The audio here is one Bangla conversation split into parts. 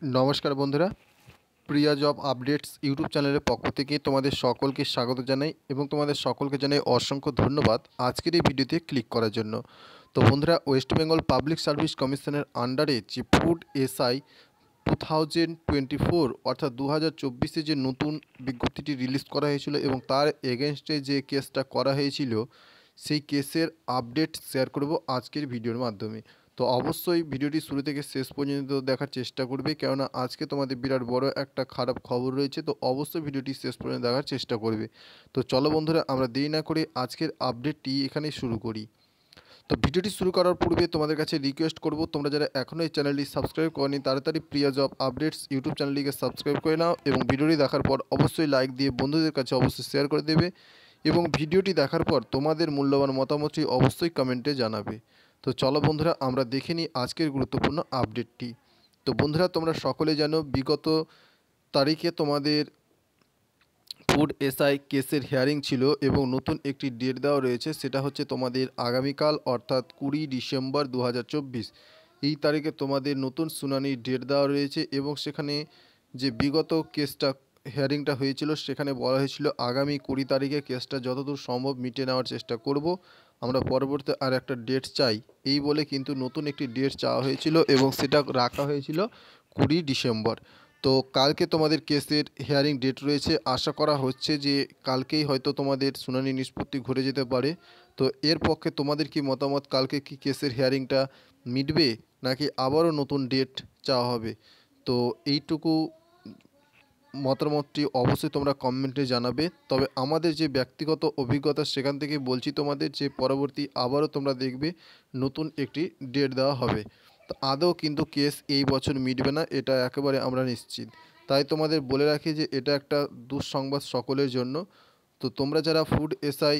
নমস্কার বন্ধুরা, প্রিয়া জব আপডেটস ইউটিউব চ্যানেলের পক্ষ থেকে তোমাদের সকলকে স্বাগত জানাই এবং তোমাদের সকলকে জানাই অসংখ্য ধন্যবাদ আজকের এই ভিডিওতে ক্লিক করার জন্য। তো বন্ধুরা, ওয়েস্ট বেঙ্গল পাবলিক সার্ভিস কমিশনের আন্ডারে যে ফুড এসআই 2024 অর্থাৎ 2024-এ যে নতুন বিজ্ঞপ্তিটি রিলিজ করা হয়েছিল এবং তার এগেনস্টে যে কেসটা করা হয়েছিল সেই কেসের আপডেট শেয়ার করব আজকের ভিডিওর মাধ্যমে। তো অবশ্যই ভিডিওটি শুরু থেকে শেষ পর্যন্ত দেখার চেষ্টা করবে, কেননা আজকে তোমাদের বিরাট বড় একটা খারাপ খবর রয়েছে। তো অবশ্যই ভিডিওটি শেষ পর্যন্ত দেখার চেষ্টা করবে। তো চলো বন্ধুরা, আমরা দেরি না করে আজকের আপডেটটি এখানেই শুরু করি। তো ভিডিওটি শুরু করার পূর্বে তোমাদের কাছে রিকোয়েস্ট করব, তোমরা যারা এখনও এই চ্যানেলটি সাবস্ক্রাইব করনি তাড়াতাড়ি প্রিয়া জব আপডেটস ইউটিউব চ্যানেলটিকে সাবস্ক্রাইব করে নাও এবং ভিডিওটি দেখার পর অবশ্যই লাইক দিয়ে বন্ধুদের কাছে অবশ্যই শেয়ার করে দেবে এবং ভিডিওটি দেখার পর তোমাদের মূল্যবান মতামতটি অবশ্যই কমেন্টে জানাবে। তো চলো বন্ধুরা, আমরা দেখে নিই আজকের গুরুত্বপূর্ণ আপডেটটি। তো বন্ধুরা, তোমরা সকলে জানো বিগত তারিখে তোমাদের ফুড এসআই কেসের হিয়ারিং ছিল এবং নতুন একটি ডেট দেওয়া রয়েছে, সেটা হচ্ছে তোমাদের আগামীকাল অর্থাৎ 20 ডিসেম্বর 2024। এই তারিখে তোমাদের নতুন শুনানির ডেট দেওয়া রয়েছে এবং সেখানে যে বিগত কেসটা হিয়ারিংটা হয়েছিল সেখানে বলা হয়েছিল আগামী 20 তারিখে কেসটা যতদূর সম্ভব মিটিয়ে নেওয়ার চেষ্টা করব, আমরা পরবর্তী আর একটা ডেট চাই, এই বলে কিন্তু নতুন একটি ডেট চাওয়া হয়েছিল এবং সেটা রাখা হয়েছিল 20 ডিসেম্বর। তো কালকে তোমাদের কেসের হিয়ারিং ডেট রয়েছে, আশা করা হচ্ছে যে কালকেই হয়তো তোমাদের শুনানি নিষ্পত্তি ঘটে যেতে পারে। তো এর পক্ষে তোমাদের কি মতামত? কালকে কি কেসের হিয়ারিংটা মিটবে নাকি আবারও নতুন ডেট চাওয়া হবে? তো এইটুকু মতামতটি অবশ্যই তোমরা কমেন্টে জানাবে। তবে আমাদের যে ব্যক্তিগত অভিজ্ঞতা সেখান থেকে বলছি তোমাদের, যে পরবর্তী আবারও তোমরা দেখবে নতুন একটি ডেট দেওয়া হবে। তো আদৌ কিন্তু কেস এই বছর মিটবে না, এটা একেবারে আমরা নিশ্চিত। তাই তোমাদের বলে রাখি যে এটা একটা দুঃসংবাদ সকলের জন্য। তো তোমরা যারা ফুড এসআই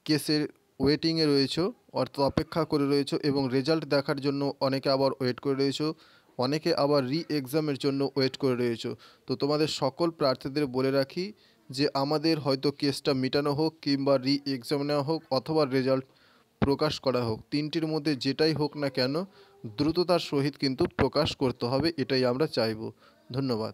কেসের ওয়েটিংয়ে রয়েছো অর্থাৎ অপেক্ষা করে রয়েছো এবং রেজাল্ট দেখার জন্য অনেকে আবার ওয়েট করে রয়েছো, অনেকে আবার এক্সামের জন্য ওয়েট করে রয়েছো, তো তোমাদের সকল প্রার্থীদের বলে রাখি যে আমাদের হয়তো কেসটা মেটানো হোক কিংবা এক্সাম নেওয়া হোক অথবা রেজাল্ট প্রকাশ করা হোক, তিনটির মধ্যে যেটাই হোক না কেন দ্রুততার সহিত কিন্তু প্রকাশ করতে হবে, এটাই আমরা চাইব। ধন্যবাদ।